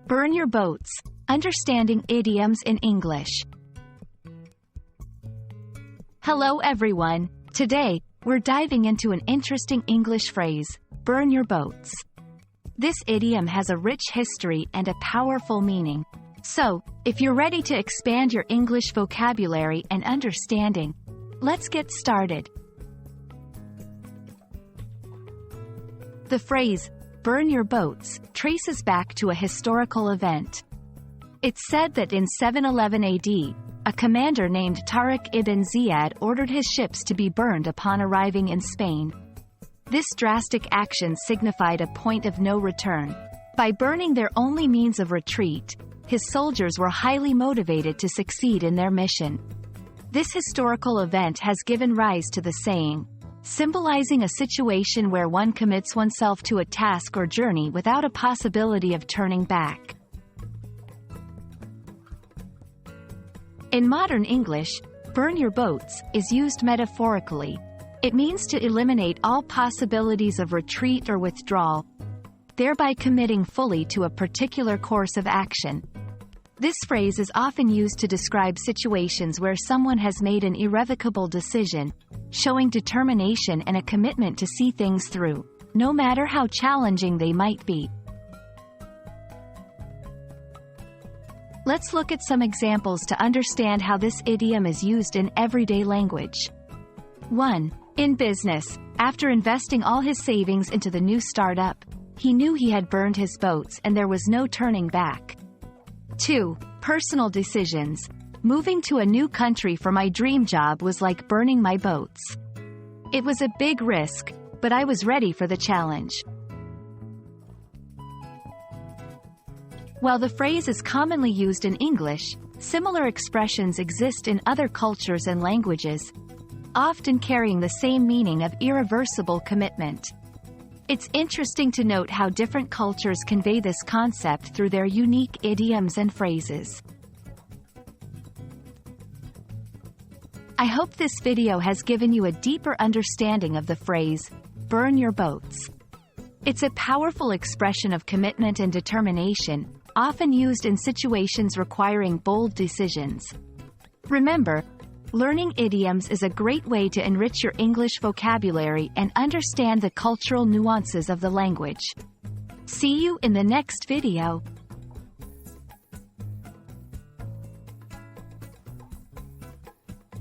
Burn your boats. Understanding idioms in English. Hello everyone. Today, we're diving into an interesting English phrase, burn your boats. This idiom has a rich history and a powerful meaning. So, if you're ready to expand your English vocabulary and understanding, let's get started. The phrase, burn your boats, traces back to a historical event. It's said that in 711 AD, a commander named Tariq ibn Ziyad ordered his ships to be burned upon arriving in Spain. This drastic action signified a point of no return. By burning their only means of retreat, his soldiers were highly motivated to succeed in their mission. This historical event has given rise to the saying, symbolizing a situation where one commits oneself to a task or journey without a possibility of turning back. In modern English, burn your boats is used metaphorically. It means to eliminate all possibilities of retreat or withdrawal, thereby committing fully to a particular course of action. This phrase is often used to describe situations where someone has made an irrevocable decision, showing determination and a commitment to see things through, no matter how challenging they might be. Let's look at some examples to understand how this idiom is used in everyday language. 1. In business, after investing all his savings into the new startup, he knew he had burned his boats and there was no turning back. 2. Personal decisions. Moving to a new country for my dream job was like burning my boats. It was a big risk, but I was ready for the challenge. While the phrase is commonly used in English, similar expressions exist in other cultures and languages, often carrying the same meaning of irreversible commitment. It's interesting to note how different cultures convey this concept through their unique idioms and phrases. I hope this video has given you a deeper understanding of the phrase, burn your boats. It's a powerful expression of commitment and determination, often used in situations requiring bold decisions. Remember, learning idioms is a great way to enrich your English vocabulary and understand the cultural nuances of the language. See you in the next video.